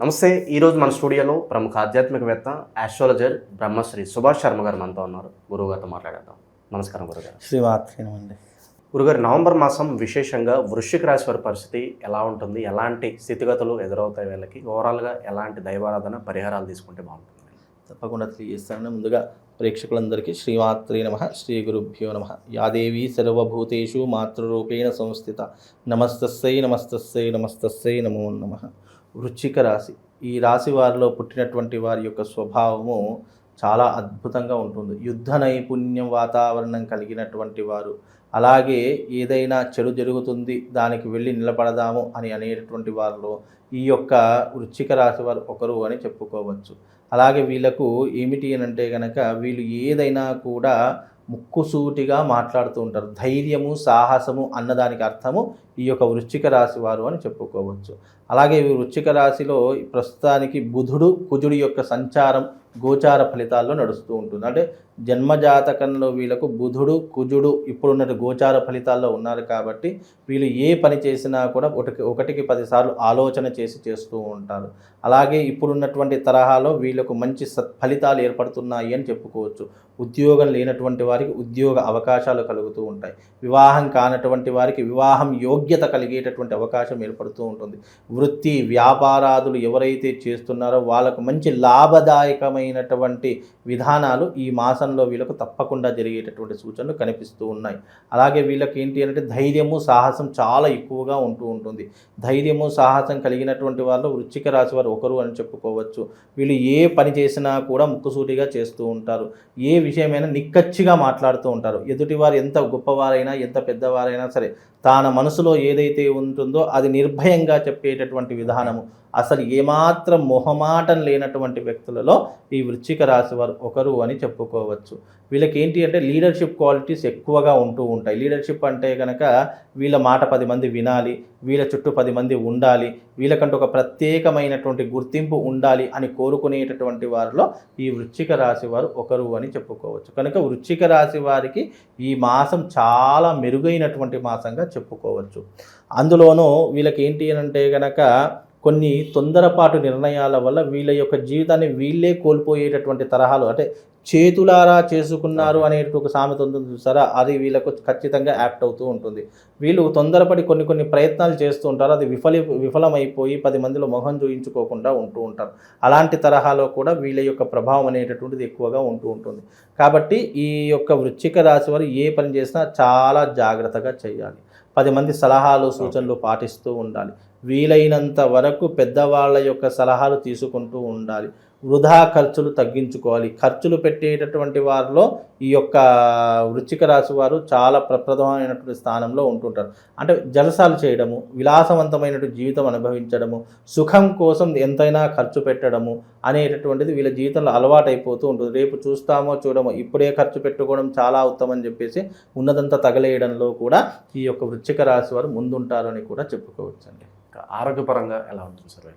నమస్తే. ఈరోజు మన స్టూడియోలో ప్రముఖ ఆధ్యాత్మికవేత్త ఆస్ట్రాలజర్ బ్రహ్మశ్రీ సుభాష్ శర్మ గారు మనతో ఉన్నారు. గురువుగారితో మాట్లాడేద్దాం. నమస్కారం గురుగారు. శ్రీమాత్రేనండి. గురుగారు, నవంబర్ మాసం విశేషంగా వృశ్చిక రాశి వారి పరిస్థితి ఎలా ఉంటుంది? ఎలాంటి స్థితిగతులు ఎదురవుతాయి? వీళ్ళకి ఓవరాల్గా ఎలాంటి దైవారాధన పరిహారాలు తీసుకుంటే బాగుంటుంది? తప్పకుండా తెలియజేస్తాను. ముందుగా ప్రేక్షకులందరికీ శ్రీమాత్రే నమః, శ్రీ గురుభ్యో నమః. యాదేవి సర్వభూతేషు మాతృరూపేణ సంస్థిత నమస్తస్సై నమస్తస్సై నమస్తస్సై నమో నమః. వృశ్చిక రాశి, ఈ రాశి వారిలో పుట్టినటువంటి వారి యొక్క స్వభావము చాలా అద్భుతంగా ఉంటుంది. యుద్ధ నైపుణ్యం వాతావరణం కలిగినటువంటి వారు, అలాగే ఏదైనా చెడు జరుగుతుంది దానికి వెళ్ళి నిలబడదాము అని అనేటటువంటి వారిలో ఈ యొక్క వృశ్చిక రాశి వారు ఒకరు అని చెప్పుకోవచ్చు. అలాగే వీళ్ళకు ఏమిటి అని అంటే కనుక వీళ్ళు ఏదైనా కూడా ముక్కుసూటిగా మాట్లాడుతూ ఉంటారు. ధైర్యము సాహసము అన్నదానికి అర్థము ఈ యొక్క వృశ్చిక రాశి వారు అని చెప్పుకోవచ్చు. అలాగే ఈ వృశ్చిక రాశిలో ప్రస్తుతానికి బుధుడు కుజుడి యొక్క సంచారం గోచార ఫలితాల్లో నడుస్తూ ఉంటుంది. అంటే జన్మజాతకంలో వీళ్ళకు బుధుడు కుజుడు ఇప్పుడున్న గోచార ఫలితాల్లో ఉన్నారు కాబట్టి వీళ్ళు ఏ పని చేసినా కూడా ఒకటికి 10 సార్లు ఆలోచన చేస్తూ ఉంటారు. అలాగే ఇప్పుడున్నటువంటి తరహాలో వీళ్ళకు మంచి ఫలితాలు ఏర్పడుతున్నాయి అని చెప్పుకోవచ్చు. ఉద్యోగం లేనటువంటి వారికి ఉద్యోగ అవకాశాలు కలుగుతూ ఉంటాయి. వివాహం కానటువంటి వారికి వివాహం యోగ్యత కలిగేటటువంటి అవకాశం ఏర్పడుతూ ఉంటుంది. వృత్తి వ్యాపారాదులు ఎవరైతే చేస్తున్నారో వాళ్ళకు మంచి లాభదాయకమైనటువంటి విధానాలు ఈ మాసంలో వీళ్ళకు తప్పకుండా జరిగేటటువంటి సూచనలు కనిపిస్తూ ఉన్నాయి. అలాగే వీళ్ళకి ఏంటి అంటే ధైర్యము సాహసం చాలా ఎక్కువగా ఉంటూ ఉంటుంది. ధైర్యము సాహసం కలిగినటువంటి వాళ్ళు వృశ్చిక రాశి వారు ఒకరు అని చెప్పుకోవచ్చు. వీళ్ళు ఏ పని చేసినా కూడా ముక్కుసూటిగా చేస్తూ ఉంటారు. ఏ విషయమైనా నిక్కచ్చిగా మాట్లాడుతూ ఉంటారు. ఎదుటివారు ఎంత గొప్పవారైనా ఎంత పెద్దవారైనా సరే తన మనసులో ఏదైతే ఉంటుందో అది నిర్భయంగా చెప్పేటటువంటి విధానము, అసలు ఏమాత్రం మొహమాటం లేనటువంటి వ్యక్తులలో ఈ వృశ్చిక రాశి వారు ఒకరు అని చెప్పుకోవచ్చు. వీళ్ళకి ఏంటి అంటే లీడర్షిప్ క్వాలిటీస్ ఎక్కువగా ఉంటూ ఉంటాయి. లీడర్షిప్ అంటే కనుక వీళ్ళ మాట 10 మంది వినాలి, వీళ్ళ చుట్టూ 10 మంది ఉండాలి, వీళ్ళకంటూ ఒక ప్రత్యేకమైనటువంటి గుర్తింపు ఉండాలి అని కోరుకునేటటువంటి వారిలో ఈ వృశ్చిక రాశి వారు ఒకరు అని చెప్పుకోవచ్చు. కనుక వృశ్చిక రాశి వారికి ఈ మాసం చాలా మెరుగైనటువంటి మాసంగా చెప్పుకోవచ్చు. అందులోనూ వీళ్ళకి ఏంటి అంటే కనుక కొన్ని తొందరపాటు నిర్ణయాల వల్ల వీళ్ళ యొక్క జీవితాన్ని వీళ్ళే కోల్పోయేటటువంటి తరహాలు, అంటే చేతులారా చేసుకున్నారు అనే ఒక సామెత ఉంటుంది చూసారా, అది వీళ్ళకు ఖచ్చితంగా యాక్ట్ అవుతూ ఉంటుంది. వీళ్ళు తొందరపడి కొన్ని ప్రయత్నాలు చేస్తూ ఉంటారు. అది విఫలమైపోయి 10 మందిలో మొహం చూయించుకోకుండా ఉంటూ ఉంటారు. అలాంటి తరహాలో కూడా వీళ్ళ యొక్క ప్రభావం అనేటటువంటిది ఎక్కువగా ఉంటూ ఉంటుంది. కాబట్టి ఈ యొక్క వృశ్చిక రాశి వారు ఏ పని చేసినా చాలా జాగ్రత్తగా చేయాలి. 10 మంది సలహాలు సూచనలు పాటిస్తూ ఉండాలి. వీలైనంత వరకు పెద్దవాళ్ళ యొక్క సలహాలు తీసుకుంటూ ఉండాలి. వృధా ఖర్చులు తగ్గించుకోవాలి. ఖర్చులు పెట్టేటటువంటి వారిలో ఈ యొక్క వృశ్చిక రాశి వారు చాలా ప్రప్రదమైనటువంటి స్థానంలో ఉంటుంటారు. అంటే జలసాలు చేయడము, విలాసవంతమైనటువంటి జీవితం అనుభవించడము, సుఖం కోసం ఎంతైనా ఖర్చు పెట్టడము అనేటటువంటిది వీళ్ళ జీవితంలో అలవాటైపోతూ ఉంటుంది. రేపు చూస్తామో చూడమో ఇప్పుడే ఖర్చు పెట్టుకోవడం చాలా ఉత్తమం అని చెప్పేసి ఉన్నదంతా తగలేయడంలో కూడా ఈ యొక్క వృశ్చిక రాశి వారు ముందుంటారని కూడా చెప్పుకోవచ్చండి. ఆరోగ్యపరంగా ఎలా ఉంటుంది సార్?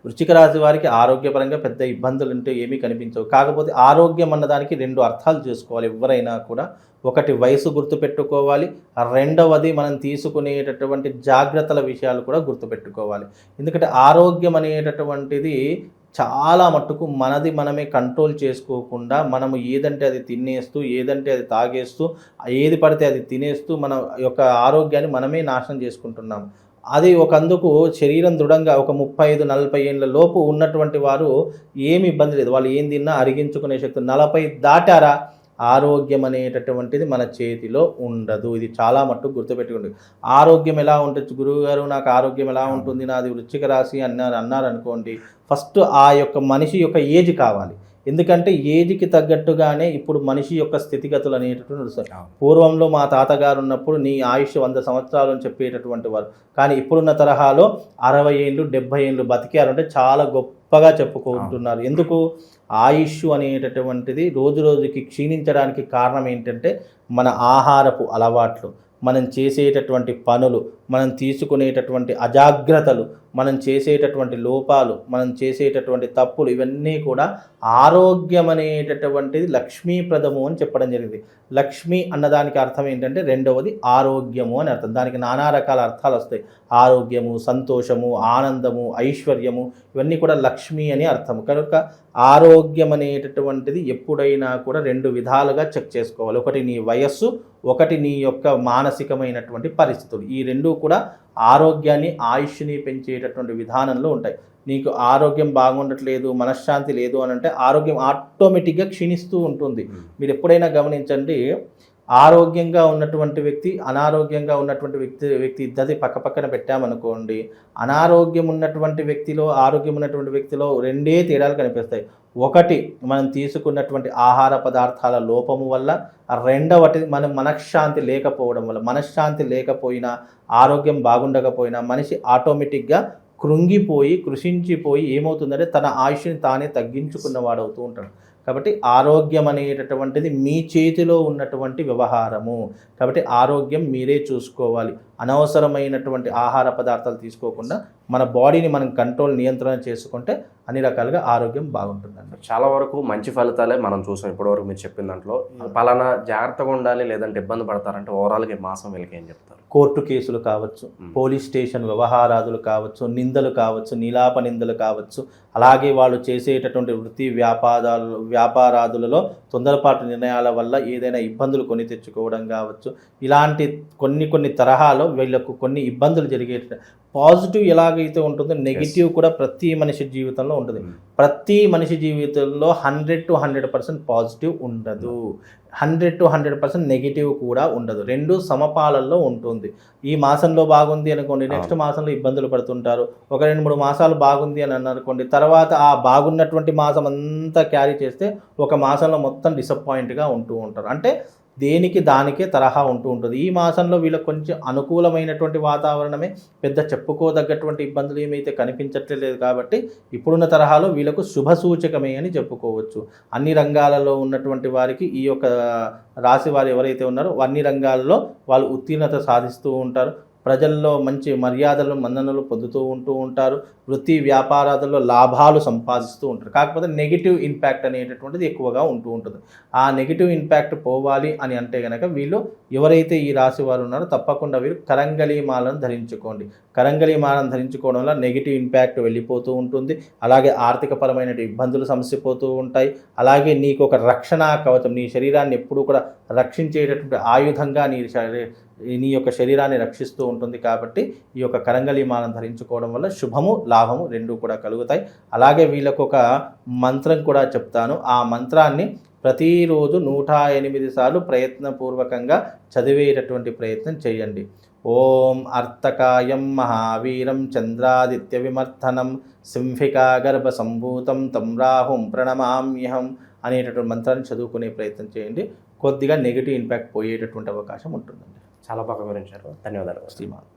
వృశ్చిక రాశి వారికి ఆరోగ్యపరంగా పెద్ద ఇబ్బందులు ఉంటే ఏమీ కనిపించవు. కాకపోతే ఆరోగ్యం అన్నదానికి 2 అర్థాలు చేసుకోవాలి ఎవరైనా కూడా. ఒకటి వయసు గుర్తుపెట్టుకోవాలి, రెండవది మనం తీసుకునేటటువంటి జాగ్రత్తల విషయాలు కూడా గుర్తుపెట్టుకోవాలి. ఎందుకంటే ఆరోగ్యం అనేటటువంటిది చాలా మట్టుకు మనది మనమే కంట్రోల్ చేసుకోకుండా మనము ఏదంటే అది తినేస్తూ, ఏదంటే అది తాగేస్తూ, ఏది పడితే అది తినేస్తూ మన యొక్క ఆరోగ్యాన్ని మనమే నాశనం చేసుకుంటున్నాము. అది ఒకందుకు శరీరం దృఢంగా ఒక 35-40 ఏళ్ళ లోపు ఉన్నటువంటి వారు ఏమి ఇబ్బంది లేదు, వాళ్ళు ఏం తిన్నా అరిగించుకునే శక్తి. 40 దాటారా ఆరోగ్యం అనేటటువంటిది మన చేతిలో ఉండదు. ఇది చాలా మట్టుకు గుర్తుపెట్టుకోండి. ఆరోగ్యం ఎలా ఉంటుంది గురువుగారు, నాకు ఆరోగ్యం ఎలా ఉంటుంది, నాది వృశ్చిక రాశి అన్నారనుకోండి, ఫస్ట్ ఆ యొక్క మనిషి యొక్క ఏజ్ కావాలి. ఎందుకంటే ఏజ్కి తగ్గట్టుగానే ఇప్పుడు మనిషి యొక్క స్థితిగతులు అనేటటువంటి నడుస్తాయి. పూర్వంలో మా తాతగారు ఉన్నప్పుడు నీ ఆయుష్ 100 సంవత్సరాలు అని చెప్పేటటువంటి వారు, కానీ ఇప్పుడున్న తరహాలో 60 ఏళ్ళు 70 ఏళ్ళు బతికారంటే చాలా గొప్పగా చెప్పుకుంటున్నారు. ఎందుకు? ఆయుష్ అనేటటువంటిది రోజు రోజుకి క్షీణించడానికి కారణం ఏంటంటే మన ఆహారపు అలవాట్లు, మనం చేసేటటువంటి పనులు, మనం తీసుకునేటటువంటి అజాగ్రత్తలు, మనం చేసేటటువంటి లోపాలు, మనం చేసేటటువంటి తప్పులు ఇవన్నీ కూడా ఆరోగ్యం అనేటటువంటిది లక్ష్మీప్రదము అని చెప్పడం జరిగింది. లక్ష్మి అన్నదానికి అర్థం ఏంటంటే రెండవది ఆరోగ్యము అని అర్థం. దానికి నానా రకాల అర్థాలు వస్తాయి. ఆరోగ్యము, సంతోషము, ఆనందము, ఐశ్వర్యము ఇవన్నీ కూడా లక్ష్మి అని అర్థం. కనుక ఆరోగ్యం అనేటటువంటిది ఎప్పుడైనా కూడా రెండు విధాలుగా చెక్ చేసుకోవాలి. ఒకటి నీ వయస్సు, ఒకటి నీ యొక్క మానసికమైనటువంటి పరిస్థితులు. ఈ రెండూ కూడా ఆరోగ్యాన్ని, ఆయుష్ని పెంచేటటువంటి విధానంలో ఉంటాయి. నీకు ఆరోగ్యం బాగుండట్లేదు, మనశ్శాంతి లేదు అని అంటే ఆరోగ్యం ఆటోమేటిక్గా క్షీణిస్తూ ఉంటుంది. మీరు ఎప్పుడైనా గమనించండి, ఆరోగ్యంగా ఉన్నటువంటి వ్యక్తి, అనారోగ్యంగా ఉన్నటువంటి వ్యక్తి ఇద్దరిది పక్కపక్కన పెట్టామనుకోండి, అనారోగ్యం ఉన్నటువంటి వ్యక్తిలో, ఆరోగ్యం ఉన్నటువంటి వ్యక్తిలో రెండే తేడాలు కనిపిస్తాయి. ఒకటి మనం తీసుకున్నటువంటి ఆహార పదార్థాల లోపము వల్ల, రెండవది మనం మనశ్శాంతి లేకపోవడం వల్ల. మనశ్శాంతి లేకపోయినా, ఆరోగ్యం బాగుండకపోయినా మనిషి ఆటోమేటిక్గా కృంగిపోయి, కృషించిపోయి ఏమవుతుందంటే తన ఆయుష్ని తానే తగ్గించుకున్నవాడు అవుతూ ఉంటాడు. కాబట్టి ఆరోగ్యం అనేటటువంటిది మీ చేతిలో ఉన్నటువంటి వ్యవహారము. కాబట్టి ఆరోగ్యం మీరే చూసుకోవాలి. అనవసరమైనటువంటి ఆహార పదార్థాలు తీసుకోకుండా మన బాడీని మనం నియంత్రణ చేసుకుంటే అన్ని రకాలుగా ఆరోగ్యం బాగుంటుందండి. చాలా వరకు మంచి ఫలితాలే మనం చూసాం ఇప్పటివరకు మీరు చెప్పిన దాంట్లో. పలానా జాగ్రత్తగా ఉండాలి లేదంటే ఇబ్బంది పడతారంటే ఓవరాల్గా మాసం వీళ్ళకి ఏం చెప్తారు? కోర్టు కేసులు కావచ్చు, పోలీస్ స్టేషన్ వ్యవహారాదులు కావచ్చు, నిందలు కావచ్చు, నీలాప నిందలు కావచ్చు, అలాగే వాళ్ళు చేసేటటువంటి వృత్తి వ్యాపారాదులలో తొందరపాటు నిర్ణయాల వల్ల ఏదైనా ఇబ్బందులు కొని తెచ్చుకోవడం కావచ్చు, ఇలాంటి కొన్ని తరహాలో వీళ్ళకు కొన్ని ఇబ్బందులు జరిగే. పాజిటివ్ ఎలాగైతే ఉంటుందో నెగిటివ్ కూడా ప్రతి మనిషి జీవితంలో ఉంటుంది. ప్రతి మనిషి జీవితంలో 100 to 100% పాజిటివ్ ఉండదు, 100 to 100% నెగిటివ్ కూడా ఉండదు. రెండు సమపాలల్లో ఉంటుంది. ఈ మాసంలో బాగుంది అనుకోండి, నెక్స్ట్ మాసంలో ఇబ్బందులు పడుతుంటారు. ఒక 2-3 మాసాలు బాగుంది అని అనుకోండి, తర్వాత ఆ బాగున్నటువంటి మాసం అంతా క్యారీ చేస్తే ఒక మాసంలో మొత్తం డిసప్పాయింట్గా ఉంటూ ఉంటారు. అంటే దేనికి దానికే తరహా ఉంటూ ఉంటుంది. ఈ మాసంలో వీళ్ళకి కొంచెం అనుకూలమైనటువంటి వాతావరణమే, పెద్ద చెప్పుకోదగ్గటువంటి ఇబ్బందులు ఏమైతే కనిపించట్లేదు. కాబట్టి ఇప్పుడున్న తరహాలో వీళ్ళకు శుభ సూచకమే అని చెప్పుకోవచ్చు. అన్ని రంగాలలో ఉన్నటువంటి వారికి ఈ యొక్క రాశి వారు ఎవరైతే ఉన్నారో అన్ని రంగాల్లో వాళ్ళు ఉత్తీర్ణత సాధిస్తూ ఉంటారు. ప్రజల్లో మంచి మర్యాదలు, మన్ననలు పొందుతూ ఉంటారు. వృత్తి వ్యాపారాలలో లాభాలు సంపాదిస్తూ ఉంటారు. కాకపోతే నెగిటివ్ ఇంపాక్ట్ అనేటటువంటిది ఎక్కువగా ఉంటుంది. ఆ నెగిటివ్ ఇంపాక్ట్ పోవాలి అని అంటే కనుక వీళ్ళు ఎవరైతే ఈ రాశి వారు ఉన్నారో తప్పకుండా వీరు కరంగలి మాలను ధరించుకోండి. కరంగలి మాలను ధరించుకోవడం వల్ల నెగిటివ్ ఇంపాక్ట్ వెళ్ళిపోతూ ఉంటుంది. అలాగే ఆర్థికపరమైన ఇబ్బందులు సమసిపోతూ ఉంటాయి. అలాగే నీకు ఒక రక్షణ కవచం, నీ శరీరాన్ని ఎప్పుడూ కూడా రక్షించేటటువంటి ఆయుధంగా నీ యొక్క శరీరాన్ని రక్షిస్తూ ఉంటుంది. కాబట్టి ఈ యొక్క కరంగలి మాలను ధరించుకోవడం వల్ల శుభము, లాభము రెండూ కూడా కలుగుతాయి. అలాగే వీళ్ళకు ఒక మంత్రం కూడా చెప్తాను. ఆ మంత్రాన్ని ప్రతిరోజు 108 సార్లు ప్రయత్నపూర్వకంగా చదివేటటువంటి ప్రయత్నం చేయండి. ఓం అర్తకాయం మహావీరం చంద్రాదిత్య విమర్ధనం సింహికా గర్భ సంభూతం తం రాహుం ప్రణమామ్యహం అనేటటువంటి మంత్రాన్ని చదువుకునే ప్రయత్నం చేయండి. కొద్దిగా నెగిటివ్ ఇంపాక్ట్ పోయేటటువంటి అవకాశం ఉంటుందండి. చాలా బాగా వివరించారు. ధన్యవాదాలు శ్రీమాన్.